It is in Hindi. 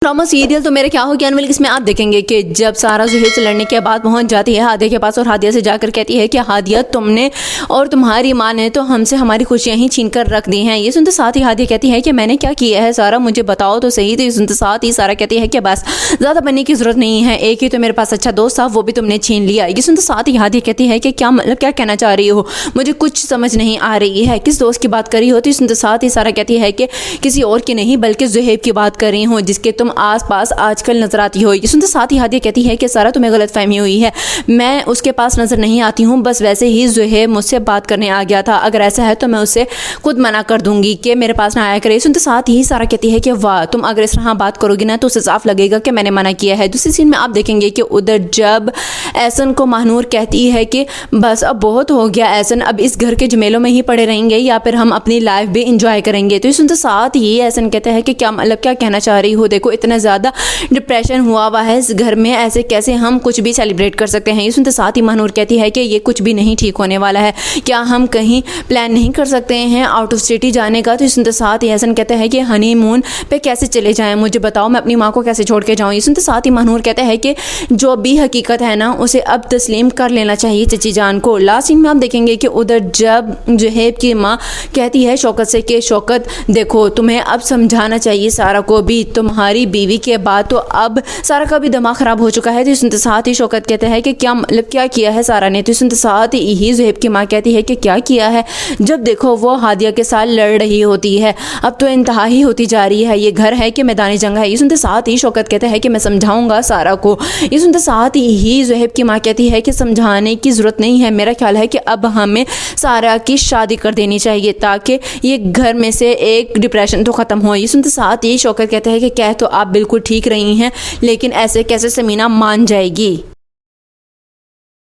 ड्रामा सीरियल तो मेरे क्या हो गया अनविल, इसमें आप देखेंगे कि जब सारा जुहेब से लड़ने के बाद पहुंच जाती है हादिया के पास और हादिया से जाकर कहती है कि हादिया तुमने और तुम्हारी माँ ने तो हमसे हमारी खुशियां ही छीन कर रख दी हैं। ये सुनते साथ ही हादिया कहती है कि मैंने क्या किया है सारा, मुझे बताओ तो सही। तो ये सुनते साथ ही सारा कहती है कि बस ज़्यादा बनने की ज़रूरत नहीं है, एक ही तो मेरे पास अच्छा दोस्त था वो भी तुमने छीन लिया। ये सुनते साथ ही हादिया कहती है कि क्या मतलब क्या कहना चाह रही हो, मुझे कुछ समझ नहीं आ रही है, किस दोस्त की बात कर रही हो। तो ये सुनते साथ ही सारा कहती है कि किसी और की नहीं बल्कि जुहेब की बात कर रही हूँ जिसके तुम आस पास आजकल नजर आती हो। ये सुनते साथ ही हादिया कहती है कि सारा तुम्हें गलत फहमी हुई है, मैं उसके पास नजर नहीं आती हूँ, बस वैसे ही जुहेब मुझसे बात करने आ गया था, अगर ऐसा है तो मैं उसे खुद मना कर दूंगी कि मेरे पास ना आया करे। सुनते साथ ही सारा कहती है कि वाह तुम अगर इस तरह बात करोगी ना तो उसे साफ लगेगा कि मैंने मना किया है। दूसरी सीन में आप देखेंगे कि उधर जब एहसन को महानूर कहती है कि बस अब बहुत हो गया एहसन, अब इस घर के झमेलों में ही पड़े रहेंगे या फिर हम अपनी लाइफ भी इंजॉय करेंगे। तो सुनते साथ ही एहसन कहते हैं कि क्या मतलब क्या कहना चाह रही हो, देखो इतना ज़्यादा डिप्रेशन हुआ है इस घर में, ऐसे कैसे हम कुछ भी सेलिब्रेट कर सकते हैं। ये सुनते साथ ही महानूर कहती है कि ये कुछ भी नहीं ठीक होने वाला है, क्या हम कहीं प्लान नहीं कर सकते हैं आउट ऑफ सिटी जाने का। तो ये सुनते साथ ही एहसन कहते हैं कि हनीमून पे कैसे चले जाएं, मुझे बताओ मैं अपनी माँ को कैसे छोड़ के जाऊँ। ये सुनते साथ ही महानूर कहते हैं कि जो भी हकीकत है ना उसे अब तस्लीम कर लेना चाहिए चची जान को। लास्ट सीन में आप देखेंगे कि उधर जब जुहेब की माँ कहती है शौकत से कि शौकत देखो तुम्हें अब समझाना चाहिए सारा को भी, तुम्हारी बीवी के बाद तो अब सारा का भी दिमाग ख़राब हो चुका है। तो सुनते साथ ही शौकत कहते हैं कि क्या मतलब क्या किया है सारा ने। तो सुनते साथ ही जुहेब की माँ कहती है कि क्या किया है, जब देखो वो हादिया के साथ लड़ रही होती है, अब तो इंतहा ही होती जा रही है, ये घर है कि मैदानी जंग है। ये सुनते साथ ही शौकत कहते हैं कि मैं समझाऊंगा सारा को। ये सुनते साथ ही जुहेब की माँ कहती है कि समझाने की ज़रूरत नहीं है, मेरा ख्याल है कि अब हमें सारा की शादी कर देनी चाहिए ताकि ये घर में से एक डिप्रेशन तो ख़त्म हो। ये सुनते साथ ही शौकत कहते हैं कि कह तो आप बिल्कुल ठीक रही हैं, लेकिन ऐसे कैसे समीना मान जाएगी।